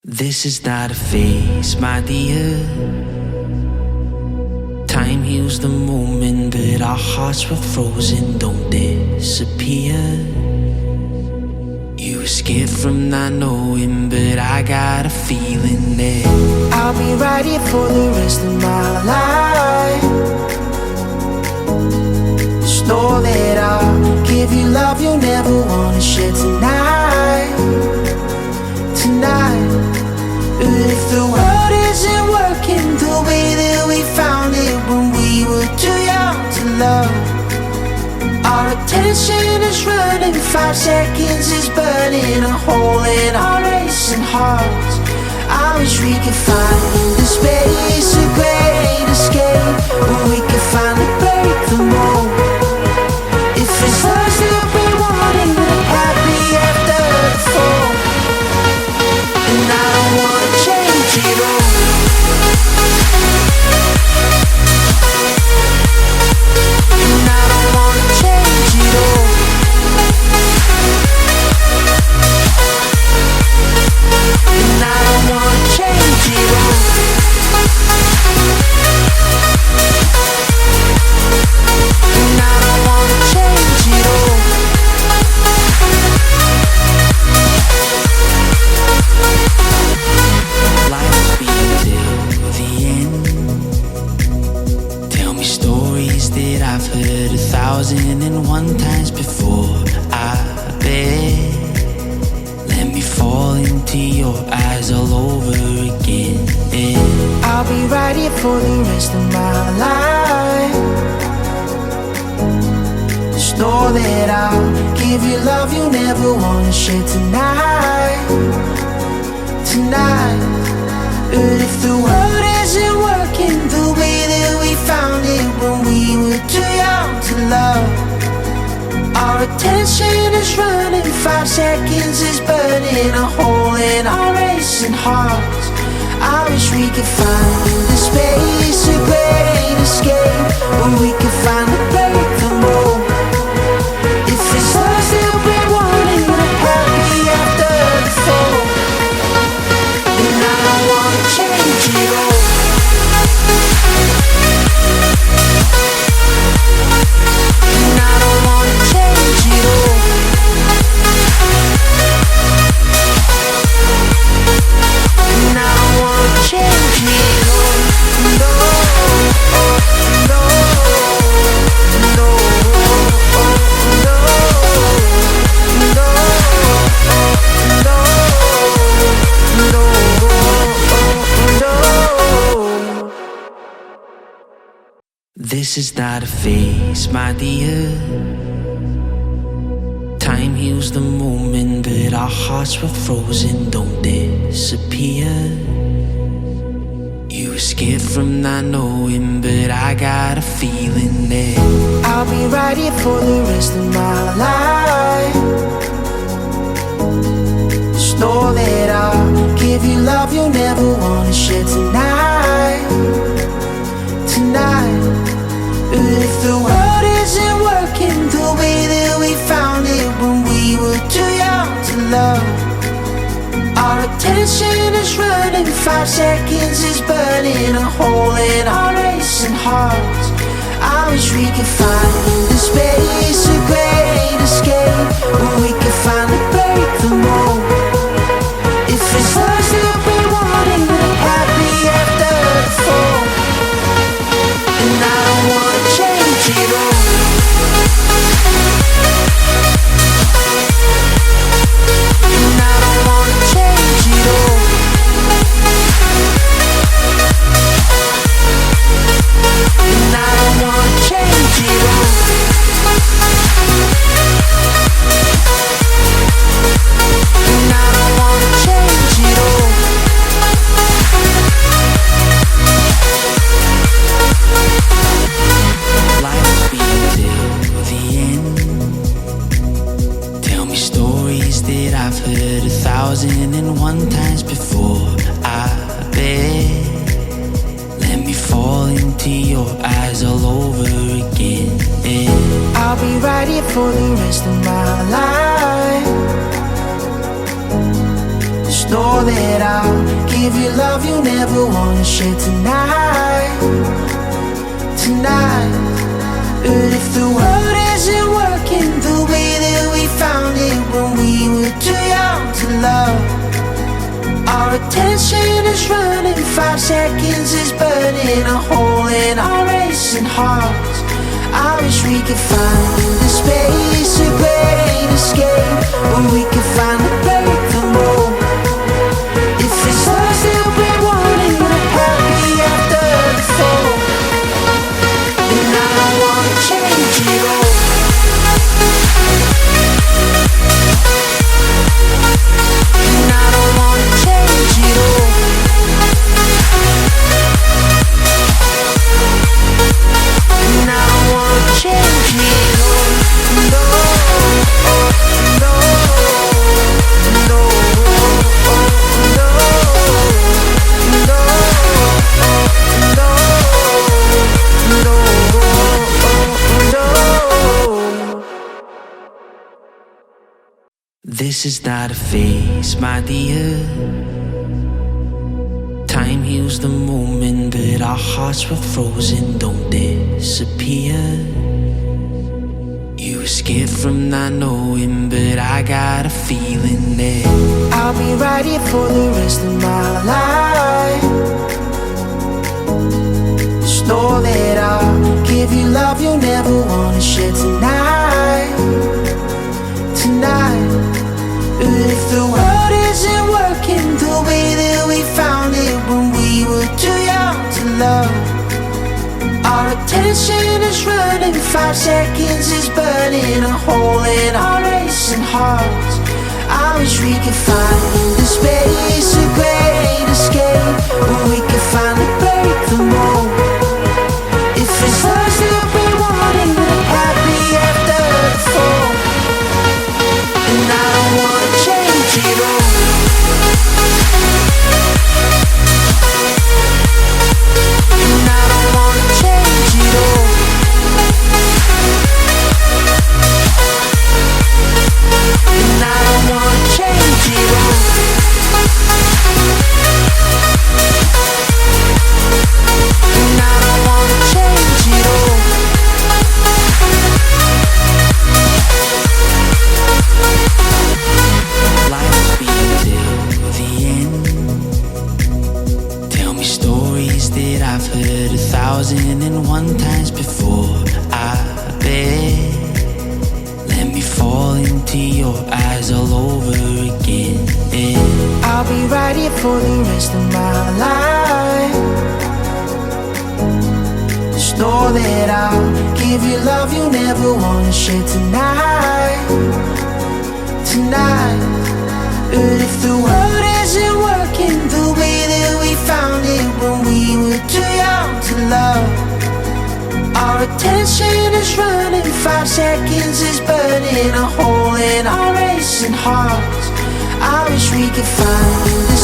This is not a phase, my dear. Time heals the moment, but our hearts were frozen, don't disappear. You escaped from not knowing, but I got a feeling that I'll be right here for the rest of my life. Just know that I'll give you love you'll never wanna share tonight. But if the world isn't working the way that we found it when we were too young to love, our attention is running, 5 seconds is burning a hole in our racing hearts. I wish we could find the space, a great escape, where we could finally break the mold. If it's us that we wanted, we're happy after the fall. And I don't wanna change it all. And I don't wanna change it all. And I don't wanna change it all. And I don't wanna change it all. life will be till the end. Tell me stories that I've heard 1,001 times before. I bet. Let me fall into your eyes all over again. I'll be right here for the rest of my life. Just know that I'll give you love you'll never wanna share tonight. But if the world isn't working the way that we found it when we were too young to love, our attention is running, 5 seconds is burning a hole in our racing hearts. I wish we could find the space, a great escape, where we could finally break the mold. If it's us that we wanted, we're happy after the fall. And I don't wanna change it all. And I don't wanna change it all. And I don't wanna change it all. No, no, no, no, no. This is not a phase, my dear. Time heals the moment, but our hearts were frozen, don't disappear. You escaped from not knowing, but I got a feeling that I'll be right here for the rest of my life. Just know that I'll give you love you'll never wanna share tonight. But if the world isn't working the way that we found it when we were too young to love, our attention is running, 5 seconds is burning a hole in our racing hearts. I wish we could find the space, a great escape, where we could finally break the mold. If it's us that we wanted, we're happy after the fall. And I don't wanna change it all. And I don't wanna change it all. And I don't wanna change it all. And I don't wanna change it all. life will be till the end. Tell me stories that I've heard 1,001 times before. I bet. Let me fall into your eyes all over again. I'll be right here for the rest of my life. Just know that I'll give you love you never wanna share tonight, tonight. But if the world isn't working the way that we found it when we were too young to love, our attention is running, 5 seconds is burning a hole in our racing hearts. I wish we could find the space, a great escape, where we could finally break the mold. If it's us that we wanted, we're happy after the fall. And I don't wanna change it all. And I don't wanna change it all. And I don't wanna change it all. No, no, no, no, no. This is not a phase, my dear. Time heals the moment, but our hearts were frozen, don't disappear. You were scared from not knowing, but I got a feeling that I'll be right here for the rest of my life. Just know that I'll give you love you'll never wanna share tonight, tonight. But if the world isn't working the way that we found it when we were too young to love, our attention is running, 5 seconds is burning a hole in our racing hearts. I wish we could find the space, a great escape, where we could finally break the mold. If it's us that we wanted, we're happy after the fall. And I don't wanna change it all. And I don't wanna change it all. And I don't wanna change it all. And I don't wanna change it all. life's been till the end. Tell me stories that I've heard 1,001 times before. I bet. Let me fall into your eyes all over again. I'll be right here for the rest of my life. Just know that I'll give you love you'll never wanna share tonight, tonight. But if the world isn't working the way that we found it when we were too young to love, our attention is running, 5 seconds is burning a hole in our racing hearts. I wish we could find the